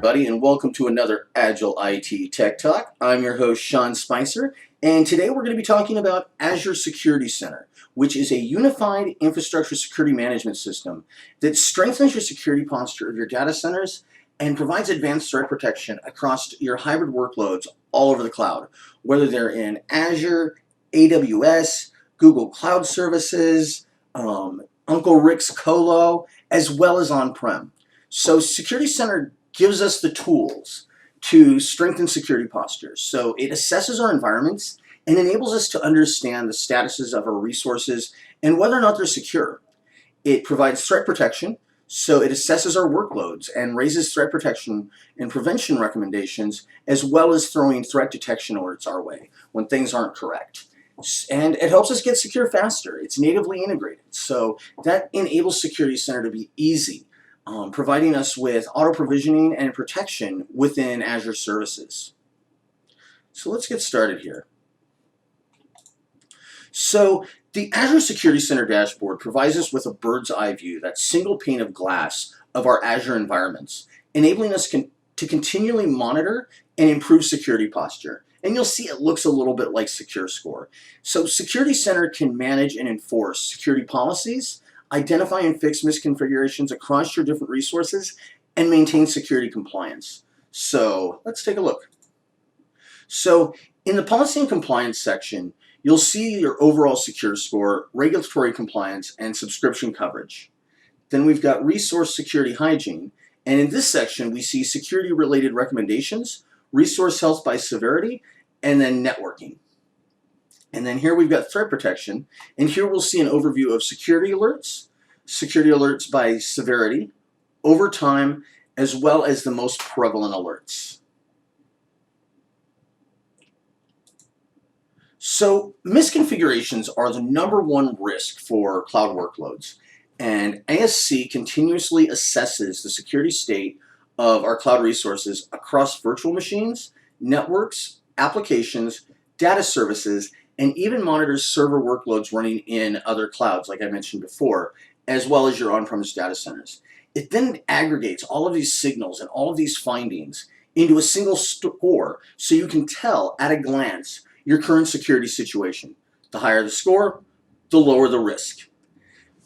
everybody, and welcome to another Agile IT Tech Talk. I'm your host, Sean Spicer, and today we're going to be talking about Azure Security Center, which is a unified infrastructure security management system that strengthens your security posture of your data centers and provides advanced threat protection across your hybrid workloads all over the cloud, whether they're in Azure, AWS, Google Cloud Services, Uncle Rick's Colo, as well as on-prem. So Security Center gives us the tools to strengthen security postures. So it assesses our environments and enables us to understand the statuses of our resources and whether or not they're secure. It provides threat protection, so it assesses our workloads and raises threat protection and prevention recommendations, as well as throwing threat detection alerts our way when things aren't correct. And it helps us get secure faster. It's natively integrated, so that enables Security Center to be easy, providing us with auto-provisioning and protection within Azure services. So let's get started here. So the Azure Security Center dashboard provides us with a bird's eye view, that single pane of glass of our Azure environments, enabling us to continually monitor and improve security posture. And you'll see it looks a little bit like SecureScore. So Security Center can manage and enforce security policies, identify and fix misconfigurations across your different resources, and maintain security compliance. So let's take a look. So in the policy and compliance section, you'll see your overall SecureScore, regulatory compliance, and subscription coverage. Then we've got resource security hygiene, and in this section we see security-related recommendations, resource health by severity, and then networking. And then here we've got threat protection, and here we'll see an overview of security alerts by severity, over time, as well as the most prevalent alerts. So misconfigurations are the #1 risk for cloud workloads, and ASC continuously assesses the security state of our cloud resources across virtual machines, networks, applications, data services, and even monitors server workloads running in other clouds, like I mentioned before, as well as your on-premise data centers. It then aggregates all of these signals and all of these findings into a single score, so you can tell at a glance your current security situation. The higher the score, the lower the risk.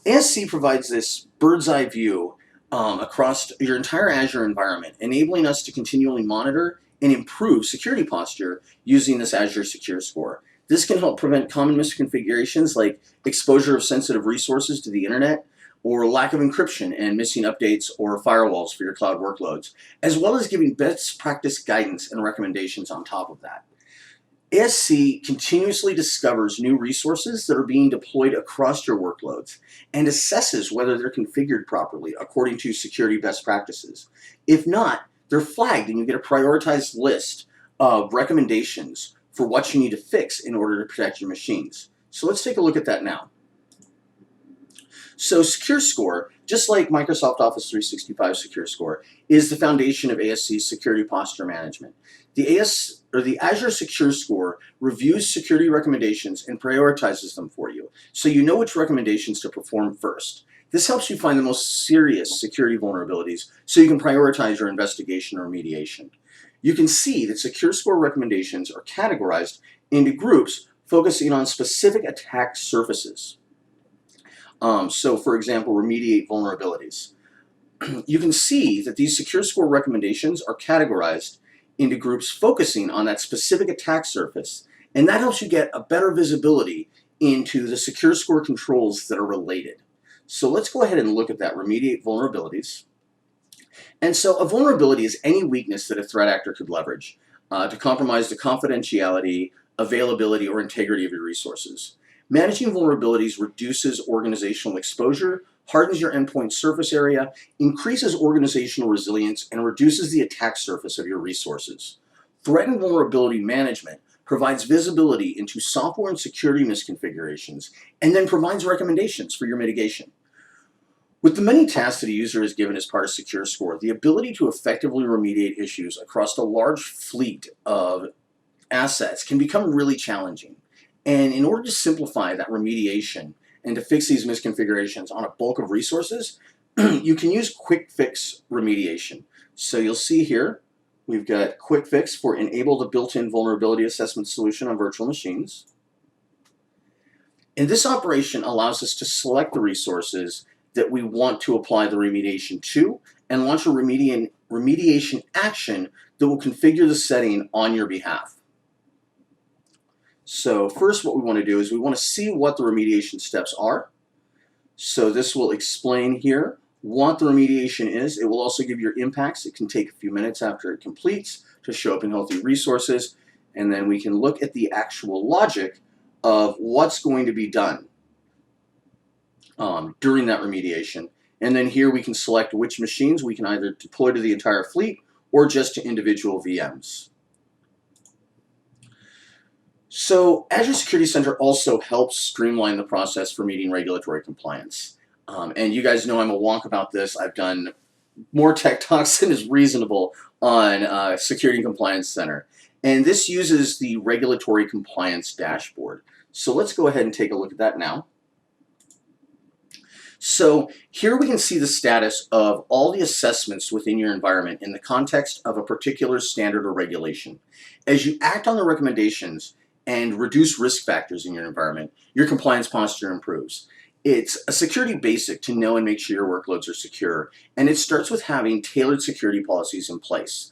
ASC provides this bird's eye view across your entire Azure environment, enabling us to continually monitor and improve security posture using this Azure SecureScore. This can help prevent common misconfigurations like exposure of sensitive resources to the internet, or lack of encryption and missing updates or firewalls for your cloud workloads, as well as giving best practice guidance and recommendations on top of that. ASC continuously discovers new resources that are being deployed across your workloads and assesses whether they're configured properly according to security best practices. If not, they're flagged and you get a prioritized list of recommendations for what you need to fix in order to protect your machines. So let's take a look at that now. So SecureScore, just like Microsoft Office 365 SecureScore, is the foundation of ASC's security posture management. The Azure SecureScore reviews security recommendations and prioritizes them for you, so you know which recommendations to perform first. This helps you find the most serious security vulnerabilities so you can prioritize your investigation or remediation. You can see that SecureScore recommendations are categorized into groups focusing on specific attack surfaces. So for example, remediate vulnerabilities. You can see that these SecureScore recommendations are categorized into groups focusing on that specific attack surface, and that helps you get a better visibility into the SecureScore controls that are related. So let's go ahead and look at that, remediate vulnerabilities. And so a vulnerability is any weakness that a threat actor could leverage to compromise the confidentiality, availability, or integrity of your resources. Managing vulnerabilities reduces organizational exposure, hardens your endpoint surface area, increases organizational resilience, and reduces the attack surface of your resources. Threat and vulnerability management provides visibility into software and security misconfigurations, and then provides recommendations for your mitigation. With the many tasks that a user is given as part of SecureScore, the ability to effectively remediate issues across a large fleet of assets can become really challenging. And in order to simplify that remediation and to fix these misconfigurations on a bulk of resources, you can use quick fix remediation. So you'll see here, we've got quick fix for enable the built-in vulnerability assessment solution on virtual machines. And this operation allows us to select the resources that we want to apply the remediation to and launch a remediation action that will configure the setting on your behalf. So first what we want to do is we want to see what the remediation steps are. So this will explain here what the remediation is. It will also give your impacts. It can take a few minutes after it completes to show up in healthy resources. And then we can look at the actual logic of what's going to be done during that remediation. And then here we can select which machines we can either deploy to the entire fleet or just to individual VMs. So Azure Security Center also helps streamline the process for meeting regulatory compliance. And you guys know I'm a wonk about this. I've done more tech talks than is reasonable on Security Compliance Center. And this uses the regulatory compliance dashboard. So let's go ahead and take a look at that now. So here we can see the status of all the assessments within your environment in the context of a particular standard or regulation. As you act on the recommendations and reduce risk factors in your environment, your compliance posture improves. It's a security basic to know and make sure your workloads are secure, and it starts with having tailored security policies in place.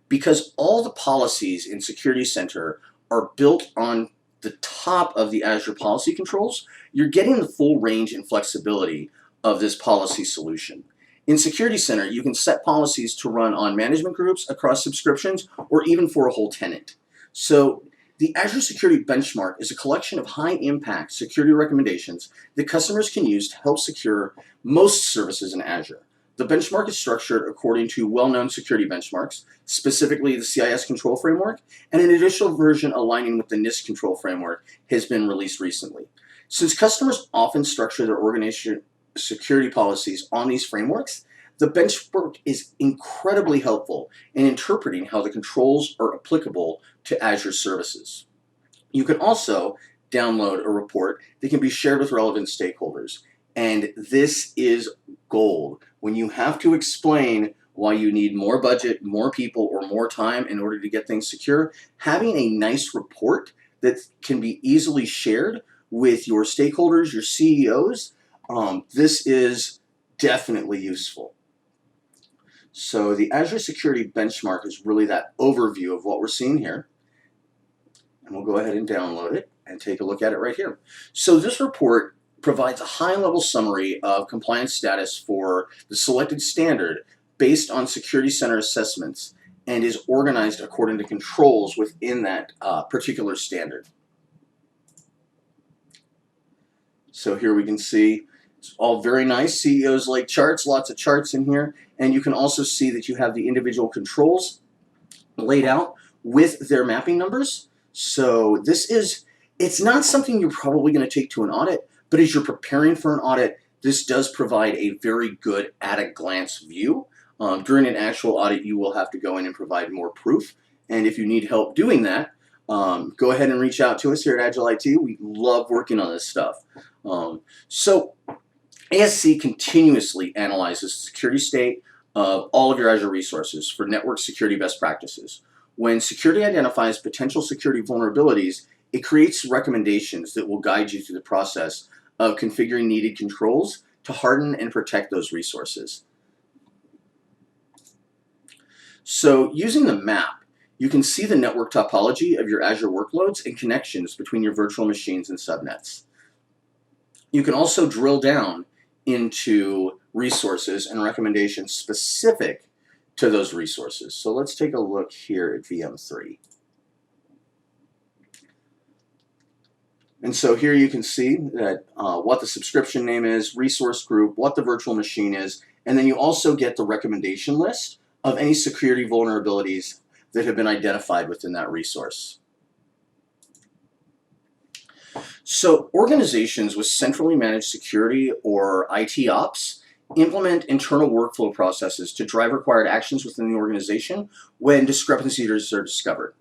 Because all the policies in Security Center are built on the top of the Azure policy controls, you're getting the full range and flexibility of this policy solution. In Security Center, you can set policies to run on management groups, across subscriptions, or even for a whole tenant. So the Azure Security Benchmark is a collection of high-impact security recommendations that customers can use to help secure most services in Azure. The benchmark is structured according to well-known security benchmarks, specifically the CIS control framework, and an additional version aligning with the NIST control framework has been released recently. Since customers often structure their organization security policies on these frameworks, the benchmark is incredibly helpful in interpreting how the controls are applicable to Azure services. You can also download a report that can be shared with relevant stakeholders. And this is gold. When you have to explain why you need more budget, more people, or more time in order to get things secure, having a nice report that can be easily shared with your stakeholders, your CEOs, this is definitely useful. So the Azure Security Benchmark is really that overview of what we're seeing here. And we'll go ahead and download it and take a look at it right here. So this report provides a high-level summary of compliance status for the selected standard based on Security Center assessments and is organized according to controls within that particular standard. So here we can see it's all very nice. CEOs like charts, lots of charts in here. And you can also see that you have the individual controls laid out with their mapping numbers. So this is, it's not something you're probably going to take to an audit, but as you're preparing for an audit, this does provide a very good at-a-glance view. During an actual audit, you will have to go in and provide more proof. And if you need help doing that, go ahead and reach out to us here at Agile IT. We love working on this stuff. So ASC continuously analyzes the security state of all of your Azure resources for network security best practices. When security identifies potential security vulnerabilities, it creates recommendations that will guide you through the process of configuring needed controls to harden and protect those resources. So using the map, you can see the network topology of your Azure workloads and connections between your virtual machines and subnets. You can also drill down into resources and recommendations specific to those resources. So let's take a look here at VM3. And so here you can see that what the subscription name is, resource group, what the virtual machine is, and then you also get the recommendation list of any security vulnerabilities that have been identified within that resource. So organizations with centrally managed security or IT ops implement internal workflow processes to drive required actions within the organization when discrepancies are discovered.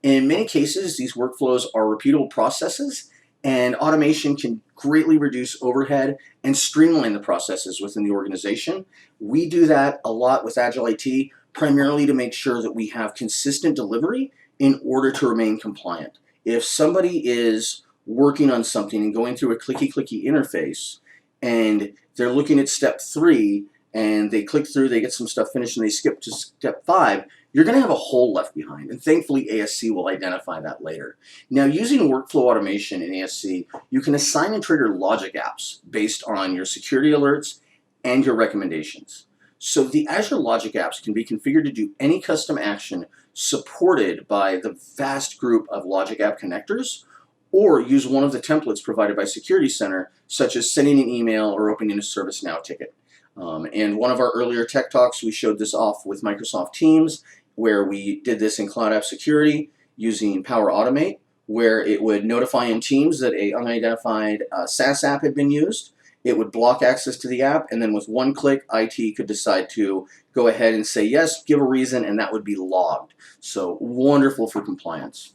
In many cases, these workflows are repeatable processes, and automation can greatly reduce overhead and streamline the processes within the organization. We do that a lot with Agile IT, primarily to make sure that we have consistent delivery in order to remain compliant. If somebody is working on something and going through a clicky interface and they're looking at step 3 and they click through, they get some stuff finished and they skip to step 5, you're going to have a hole left behind, and thankfully ASC will identify that later. Now, using workflow automation in ASC, you can assign and trigger logic apps based on your security alerts and your recommendations. So the Azure Logic Apps can be configured to do any custom action supported by the vast group of Logic App connectors, or use one of the templates provided by Security Center, such as sending an email or opening a ServiceNow ticket. And one of our earlier tech talks, we showed this off with Microsoft Teams, where we did this in Cloud App Security using Power Automate, where it would notify in Teams that an unidentified SaaS app had been used. It would block access to the app, and then with one click, IT could decide to go ahead and say yes, give a reason, and that would be logged. So wonderful for compliance.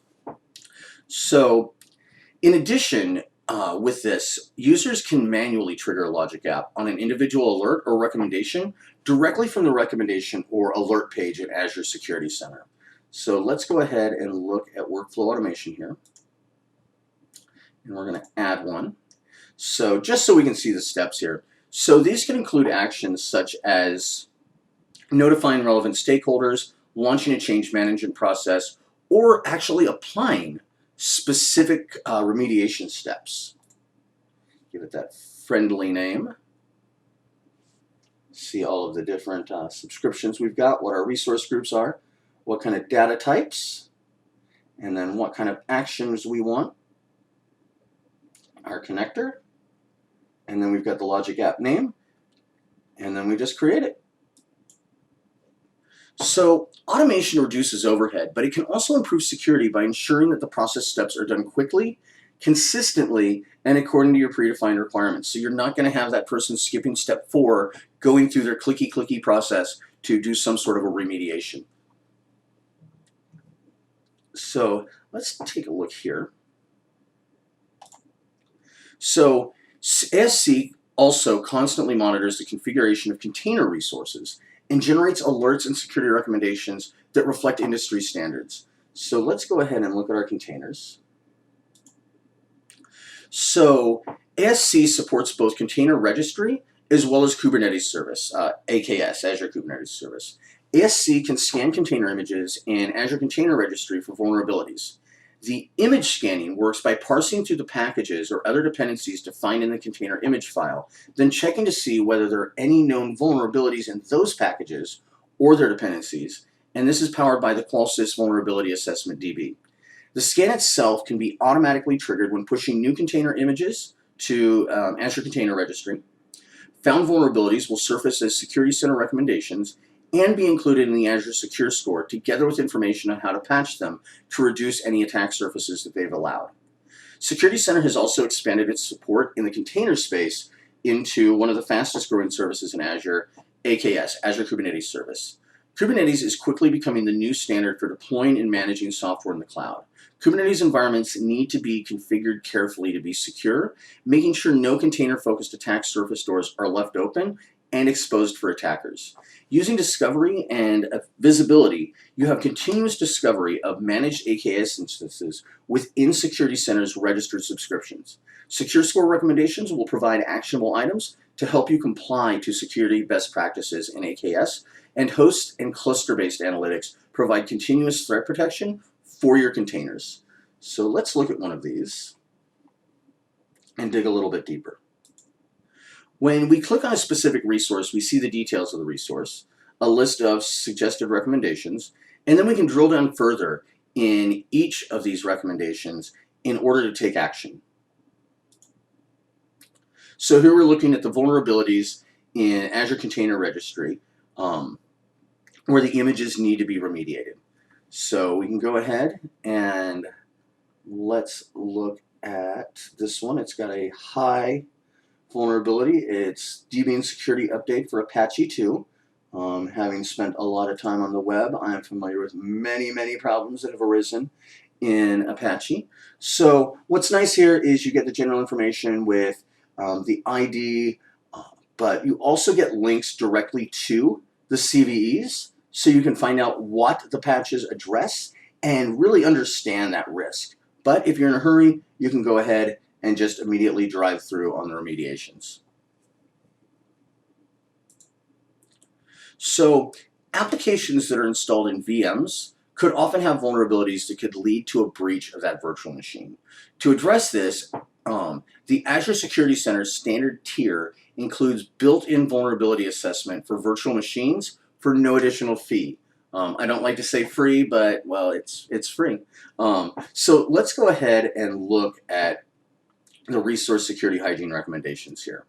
So in addition, with this, users can manually trigger a logic app on an individual alert or recommendation directly from the recommendation or alert page in Azure Security Center. So let's go ahead and look at workflow automation here. And we're going to add one. So just so we can see the steps here. So these can include actions such as notifying relevant stakeholders, launching a change management process, or actually applying specific remediation steps. Give it that friendly name. See all of the different subscriptions we've got, what our resource groups are, what kind of data types, and then what kind of actions we want. Our connector, and then we've got the logic app name, and then we just create it. So automation reduces overhead, but it can also improve security by ensuring that the process steps are done quickly, consistently, and according to your predefined requirements. So you're not going to have that person skipping step 4, going through their clicky process to do some sort of a remediation. So let's take a look here. So ASC also constantly monitors the configuration of container resources and generates alerts and security recommendations that reflect industry standards. So let's go ahead and look at our containers. So ASC supports both container registry as well as Kubernetes service, AKS, Azure Kubernetes Service. ASC can scan container images in Azure Container Registry for vulnerabilities. The image scanning works by parsing through the packages or other dependencies defined in the container image file, then checking to see whether there are any known vulnerabilities in those packages or their dependencies, and this is powered by the Qualsys Vulnerability Assessment DB. The scan itself can be automatically triggered when pushing new container images to Azure Container Registry. Found vulnerabilities will surface as Security Center recommendations and be included in the Azure Secure Score, together with information on how to patch them to reduce any attack surfaces that they've allowed. Security Center has also expanded its support in the container space into one of the fastest growing services in Azure, AKS, Azure Kubernetes Service. Kubernetes is quickly becoming the new standard for deploying and managing software in the cloud. Kubernetes environments need to be configured carefully to be secure, making sure no container-focused attack surface doors are left open and exposed for attackers. Using discovery and visibility, you have continuous discovery of managed AKS instances within Security Center's registered subscriptions. Secure Score recommendations will provide actionable items to help you comply to security best practices in AKS, and host and cluster-based analytics provide continuous threat protection for your containers. So let's look at one of these and dig a little bit deeper. When we click on a specific resource, we see the details of the resource, a list of suggested recommendations, and then we can drill down further in each of these recommendations in order to take action. So here we're looking at the vulnerabilities in Azure Container Registry, where the images need to be remediated. So we can go ahead and let's look at this one. It's got a high vulnerability. It's Debian security update for Apache 2. Having spent a lot of time on the web, I am familiar with many problems that have arisen in Apache. So what's nice here is you get the general information with the ID, but you also get links directly to the CVEs. so you can find out what the patches address and really understand that risk. But if you're in a hurry, you can go ahead and just immediately drive through on the remediations. So applications that are installed in VMs could often have vulnerabilities that could lead to a breach of that virtual machine. To address this, the Azure Security Center standard tier includes built-in vulnerability assessment for virtual machines for no additional fee. I don't like to say free, but well, it's free. So let's go ahead and look at the resource security hygiene recommendations here.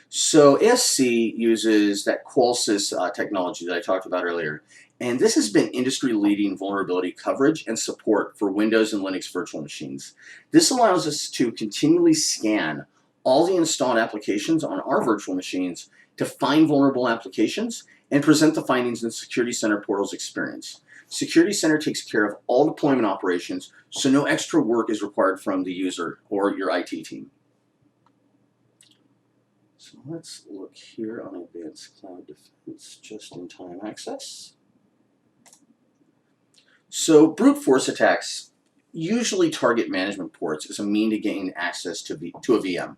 So ASC uses that Qualsys technology that I talked about earlier, and this has been industry-leading vulnerability coverage and support for Windows and Linux virtual machines. This allows us to continually scan all the installed applications on our virtual machines to find vulnerable applications and present the findings in Security Center Portal's experience. Security Center takes care of all deployment operations, so no extra work is required from the user or your IT team. So let's look here on Advanced Cloud Defense, just-in-time access. So brute force attacks usually target management ports as a mean to gain access to a VM.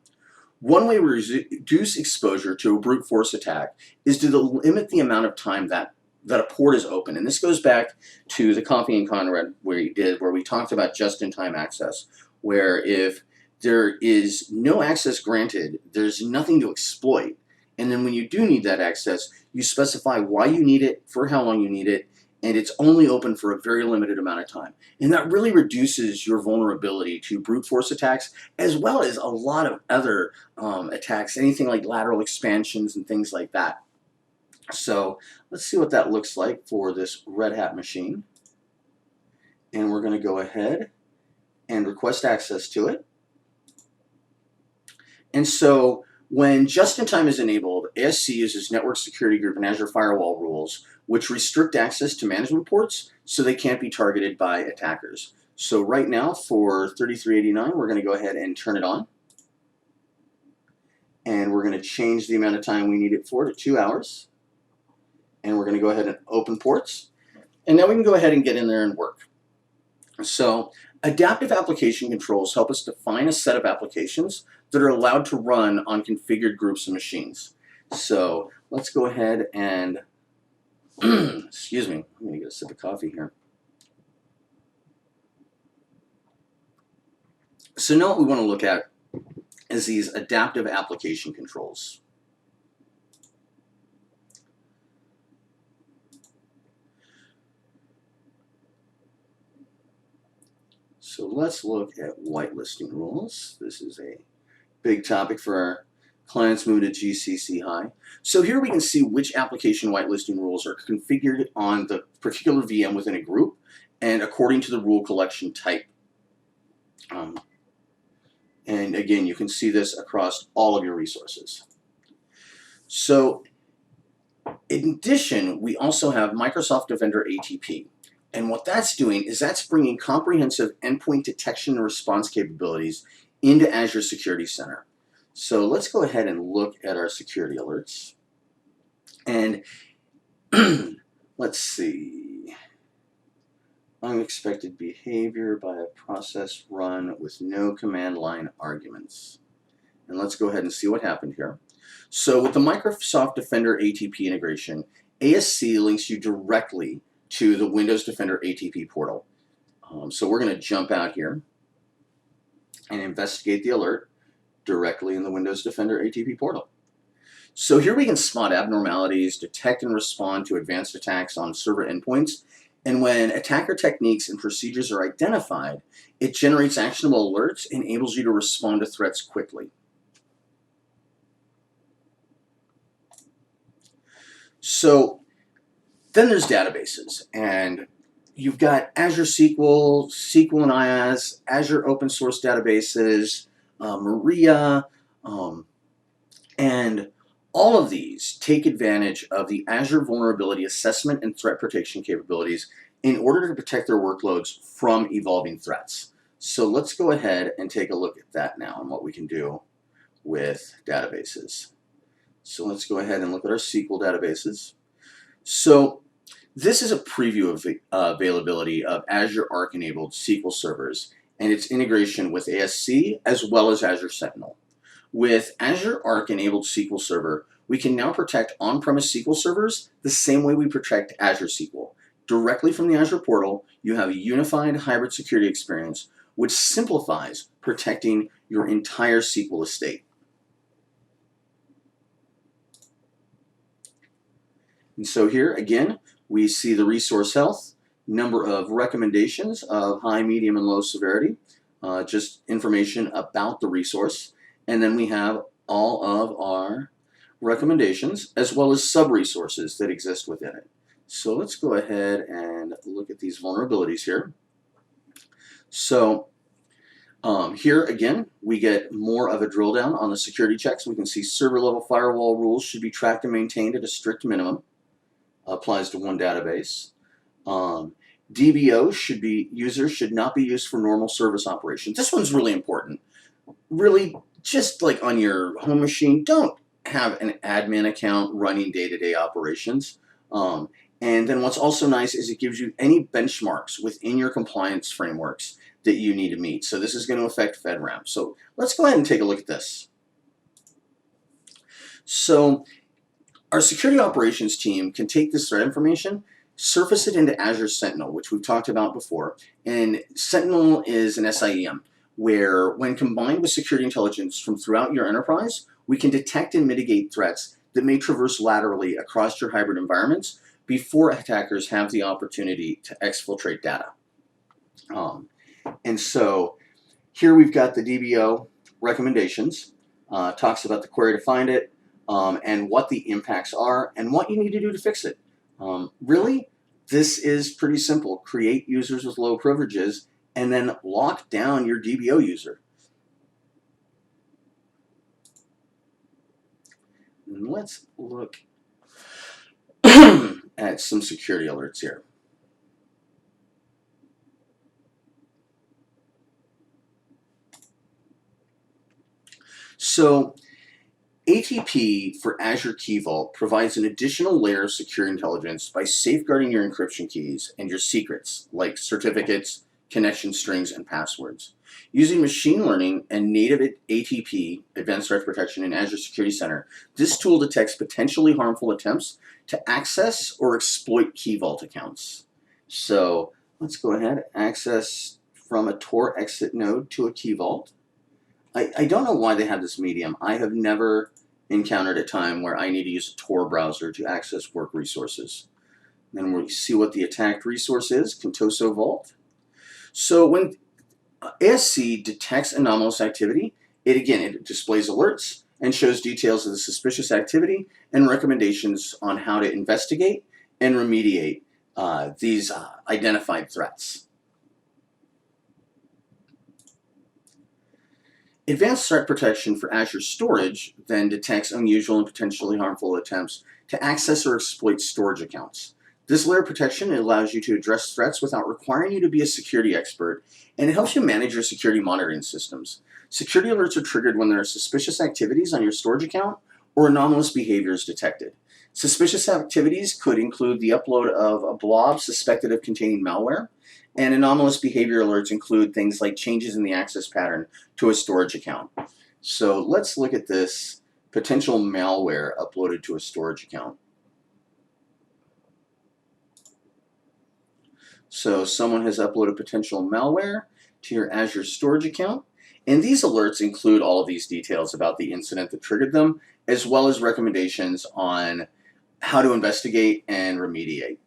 One way we reduce exposure to a brute force attack is to limit the amount of time that a port is open. And this goes back to the Coffee and Conrad where we talked about just-in-time access, where if there is no access granted, there's nothing to exploit. And then when you do need that access, you specify why you need it, for how long you need it, and it's only open for a very limited amount of time. And that really reduces your vulnerability to brute force attacks, as well as a lot of other attacks, anything like lateral expansions and things like that. So let's see what that looks like for this Red Hat machine. And we're going to go ahead and request access to it. And so when just-in-time is enabled, ASC uses Network Security Group and Azure Firewall rules, which restrict access to management ports so they can't be targeted by attackers. So right now for 3389, we're going to go ahead and turn it on. And we're going to change the amount of time we need it for to 2 hours. And we're going to go ahead and open ports. And now we can go ahead and get in there and work. So adaptive application controls help us define a set of applications that are allowed to run on configured groups of machines. So let's go ahead and, excuse me, I'm going to get a sip of coffee here. So now what we want to look at is these adaptive application controls. So let's look at whitelisting rules. This is a big topic for our clients moving to GCC High. So here we can see which application whitelisting rules are configured on the particular VM within a group and according to the rule collection type. And again, you can see this across all of your resources. So in addition, we also have Microsoft Defender ATP. And what that's doing is that's bringing comprehensive endpoint detection and response capabilities into Azure Security Center. So let's go ahead and look at our security alerts. And let's see. Unexpected behavior by a process run with no command line arguments. And let's go ahead and see what happened here. So with the Microsoft Defender ATP integration, ASC links you directly to the Windows Defender ATP portal. So we're going to jump out here and investigate the alert directly in the Windows Defender ATP portal. So here we can spot abnormalities, detect and respond to advanced attacks on server endpoints, and when attacker techniques and procedures are identified, it generates actionable alerts and enables you to respond to threats quickly. So then there's databases, and you've got Azure SQL, SQL and IaaS, Azure open source databases, Maria, and all of these take advantage of the Azure vulnerability assessment and threat protection capabilities in order to protect their workloads from evolving threats. So let's go ahead and take a look at that now and what we can do with databases. So let's go ahead and look at our SQL databases. So this is a preview of the availability of Azure Arc-enabled SQL servers and its integration with ASC as well as Azure Sentinel. With Azure Arc-enabled SQL Server, we can now protect on-premise SQL servers the same way we protect Azure SQL. Directly from the Azure portal, you have a unified hybrid security experience which simplifies protecting your entire SQL estate. And so here, again, we see the resource health, number of recommendations of high, medium, and low severity, just information about the resource. And then we have all of our recommendations as well as sub-resources that exist within it. So let's go ahead and look at these vulnerabilities here. So here again, we get more of a drill down on the security checks. We can see server level firewall rules should be tracked and maintained at a strict minimum. Applies to one database. DBO users should not be used for normal service operations. This one's really important. Really, just like on your home machine, don't have an admin account running day-to-day operations. And then what's also nice is it gives you any benchmarks within your compliance frameworks that you need to meet. So this is going to affect FedRAMP. So let's go ahead and take a look at this. So our security operations team can take this threat information, surface it into Azure Sentinel, which we've talked about before. And Sentinel is an SIEM, where when combined with security intelligence from throughout your enterprise, we can detect and mitigate threats that may traverse laterally across your hybrid environments before attackers have the opportunity to exfiltrate data. And so here we've got the DBO recommendations, talks about the query to find it, and what the impacts are and what you need to do to fix it. Really, this is pretty simple. Create users with low privileges and then lock down your DBO user. And let's look at some security alerts here. So ATP for Azure Key Vault provides an additional layer of secure intelligence by safeguarding your encryption keys and your secrets, like certificates, connection strings, and passwords. Using machine learning and native ATP, Advanced Threat Protection in Azure Security Center, this tool detects potentially harmful attempts to access or exploit Key Vault accounts. So let's go ahead, access from a Tor exit node to a Key Vault. I don't know why they have this medium. I have never encountered a time where I need to use a Tor browser to access work resources. Then we see what the attacked resource is, Contoso Vault. So when ASC detects anomalous activity, it displays alerts and shows details of the suspicious activity and recommendations on how to investigate and remediate these identified threats. Advanced Threat Protection for Azure Storage then detects unusual and potentially harmful attempts to access or exploit storage accounts. This layer of protection allows you to address threats without requiring you to be a security expert, and it helps you manage your security monitoring systems. Security alerts are triggered when there are suspicious activities on your storage account or anomalous behaviors detected. Suspicious activities could include the upload of a blob suspected of containing malware, and anomalous behavior alerts include things like changes in the access pattern to a storage account. So let's look at this potential malware uploaded to a storage account. So someone has uploaded potential malware to your Azure storage account, and these alerts include all of these details about the incident that triggered them, as well as recommendations on how to investigate and remediate.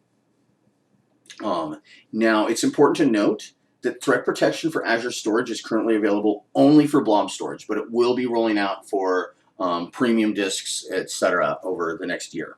Now, it's important to note that threat protection for Azure storage is currently available only for blob storage, but it will be rolling out for premium disks, etc. over the next year.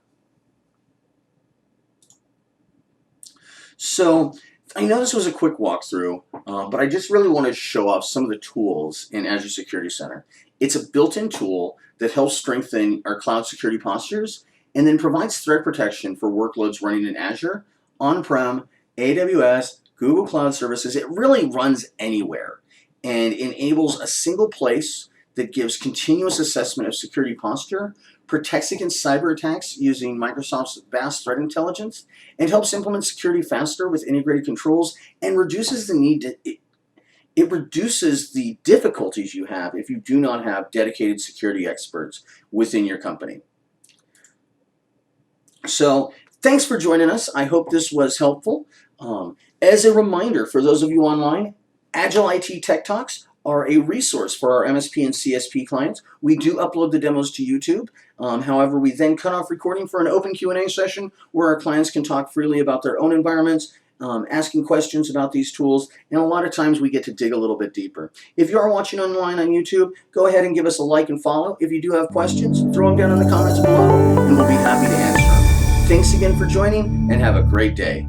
So I know this was a quick walkthrough, but I just really want to show off some of the tools in Azure Security Center. It's a built-in tool that helps strengthen our cloud security postures and then provides threat protection for workloads running in Azure, on-prem, AWS, Google Cloud Services. It really runs anywhere and enables a single place that gives continuous assessment of security posture protects against cyber attacks using Microsoft's vast threat intelligence, and helps implement security faster with integrated controls and reduces the need to it reduces the difficulties you have if you do not have dedicated security experts within your company. So thanks for joining us. I hope this was helpful. As a reminder, for those of you online, Agile IT Tech Talks are a resource for our MSP and CSP clients. We do upload the demos to YouTube. However, we then cut off recording for an open Q&A session where our clients can talk freely about their own environments, asking questions about these tools, and a lot of times we get to dig a little bit deeper. If you are watching online on YouTube, go ahead and give us a like and follow. If you do have questions, throw them down in the comments below, and we'll be happy to answer them. Thanks again for joining, and have a great day.